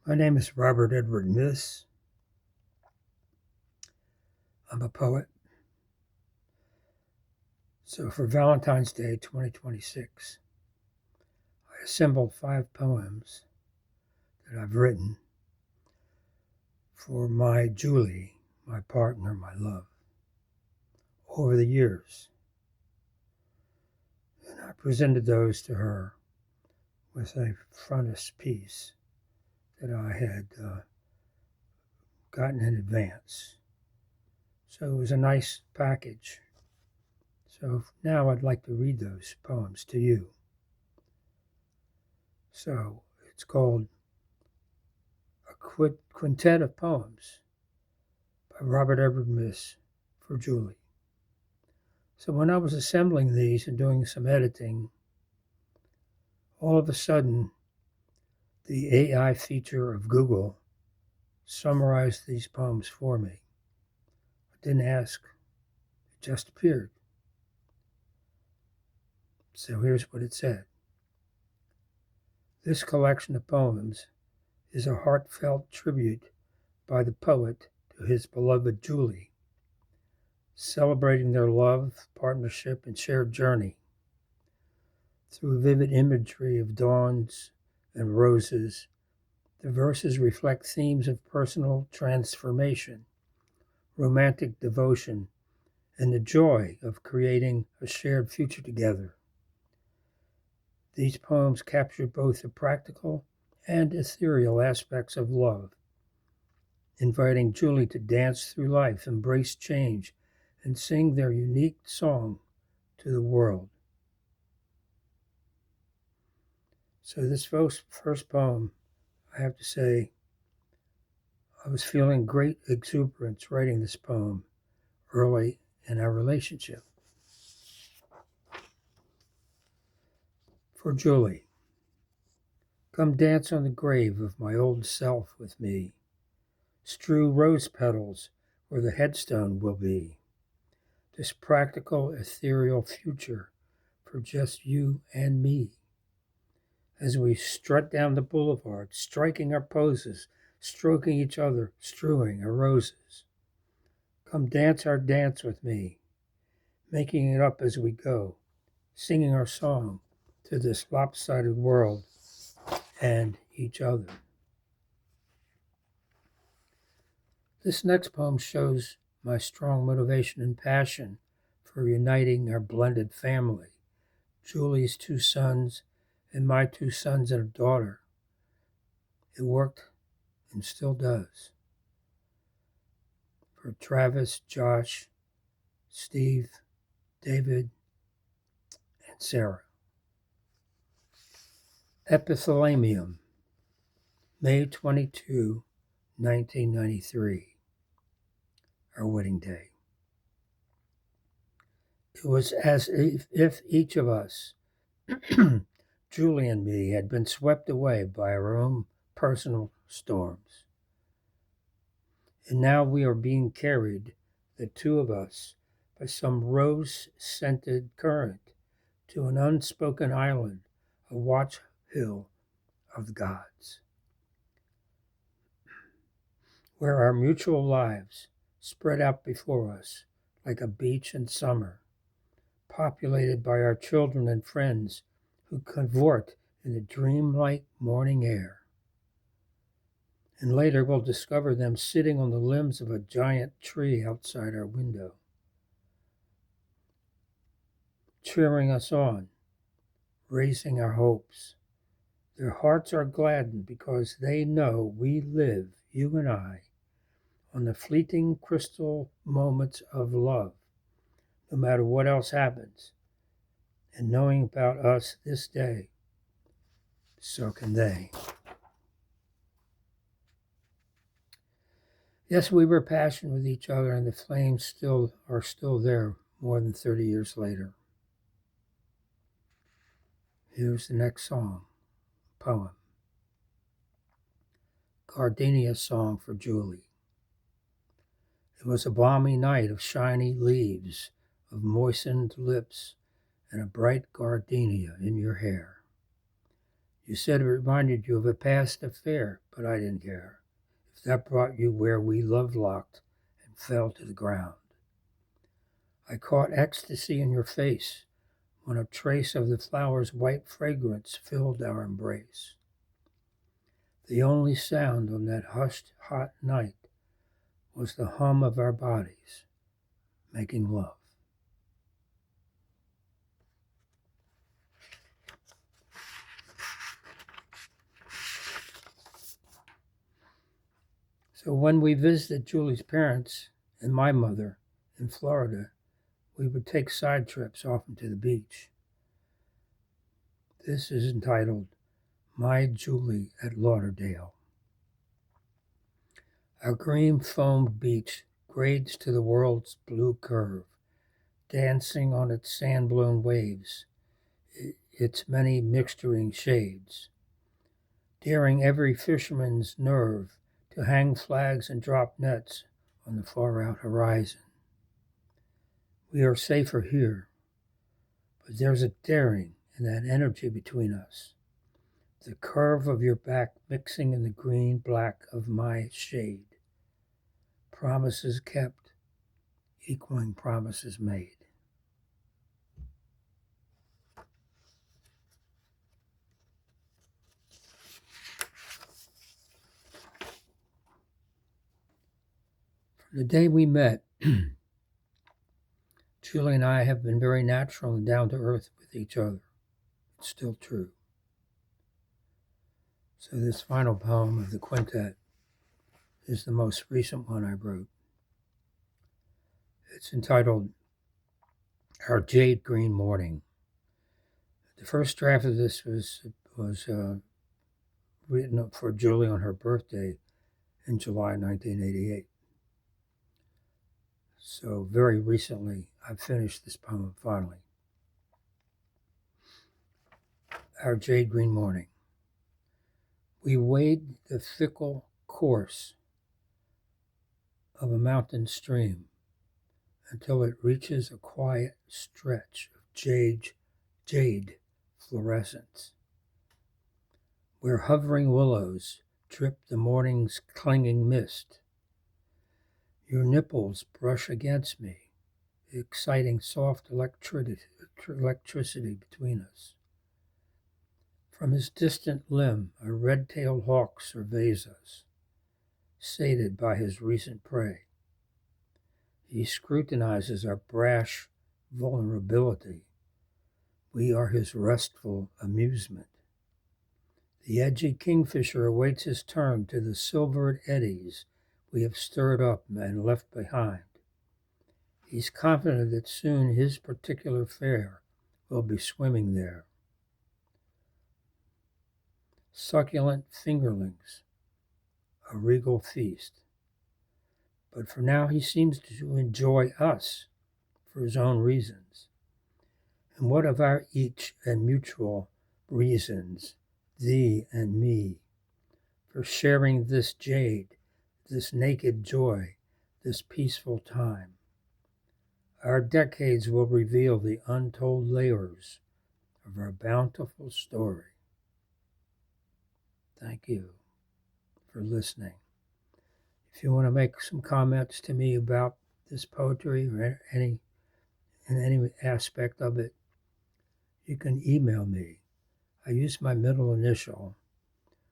My name is Robert Edward Miss. I'm a poet. So for Valentine's Day 2026, I assembled 5 poems that I've written for my Julie, my partner, my love, over the years. And I presented those to her with a frontispiece that I had gotten in advance. So it was a nice package. So now I'd like to read those poems to you. So it's called A Quintet of Poems by Robert Edward Miss for Julie. So when I was assembling these and doing some editing, all of a sudden the AI feature of Google summarized these poems for me. I didn't ask, it just appeared. So here's what it said. This collection of poems is a heartfelt tribute by the poet to his beloved Julie, celebrating their love, partnership, and shared journey. Through vivid imagery of dawns and roses, the verses reflect themes of personal transformation, romantic devotion, and the joy of creating a shared future together. These poems capture both the practical and ethereal aspects of love, inviting Julie to dance through life, embrace change, and sing their unique song to the world. So this first poem, I have to say, I was feeling great exuberance writing this poem early in our relationship. For Julie, come dance on the grave of my old self with me. Strew rose petals where the headstone will be. This practical, ethereal future for just you and me. As we strut down the boulevard, striking our poses, stroking each other, strewing our roses. Come dance our dance with me, making it up as we go, singing our song to this lopsided world and each other. This next poem shows my strong motivation and passion for uniting our blended family, Julie's 2 sons and my 2 sons and a daughter. It worked and still does. For Travis, Josh, Steve, David, and Sarah. Epithalamium, May 22, 1993, our wedding day. It was as if each of us, Julie and me, had been swept away by our own personal storms. And now we are being carried, the two of us, by some rose-scented current to an unspoken island, a watch hill of the gods, where our mutual lives spread out before us like a beach in summer, populated by our children and friends who cavort in the dreamlike morning air. And later we'll discover them sitting on the limbs of a giant tree outside our window, cheering us on, raising our hopes. Their hearts are gladdened because they know we live, you and I, on the fleeting crystal moments of love, no matter what else happens. And knowing about us this day, so can they. Yes, we were passionate with each other, and the flames are still there more than 30 years later. Here's the next poem. Gardenia Song for Julie. It was a balmy night of shiny leaves, of moistened lips, and a bright gardenia in your hair. You said it reminded you of a past affair, but I didn't care. If that brought you where we love locked and fell to the ground. I caught ecstasy in your face when a trace of the flower's white fragrance filled our embrace. The only sound on that hushed, hot night was the hum of our bodies making love. So when we visited Julie's parents and my mother in Florida, we would take side trips often to the beach. This is entitled My Julie at Lauderdale. Our green foamed beach grades to the world's blue curve, dancing on its sand-blown waves, its many mixturing shades, daring every fisherman's nerve to hang flags and drop nets on the far-out horizon. We are safer here, but there's a daring in that energy between us, the curve of your back mixing in the green-black of my shade. Promises kept, equaling promises made. From the day we met, Julie and I have been very natural and down to earth with each other. It's still true. So this final poem of the quintet is the most recent one I wrote. It's entitled Our Jade Green Morning. The first draft of this was written up for Julie on her birthday in July 1988. So very recently, I finished this poem finally. Our Jade Green Morning. We wade the fickle course of a mountain stream until it reaches a quiet stretch of jade fluorescence, where hovering willows drip the morning's clinging mist. Your nipples brush against me, exciting soft electricity between us. From his distant limb, a red-tailed hawk surveys us, sated by his recent prey. He scrutinizes our brash vulnerability. We are his restful amusement. The edgy kingfisher awaits his turn to the silvered eddies we have stirred up and left behind. He's confident that soon his particular fare will be swimming there. Succulent fingerlings, a regal feast. But for now he seems to enjoy us for his own reasons. And what of our each and mutual reasons, thee and me, for sharing this jade, this naked joy, this peaceful time? Our decades will reveal the untold layers of our bountiful story. Thank you for listening. If you want to make some comments to me about this poetry or in any aspect of it, you can email me. I use my middle initial,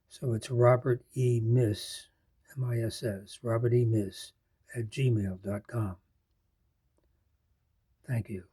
so it's Robert E. Miss, M-I-S-S, Robert E. Miss @gmail.com. Thank you.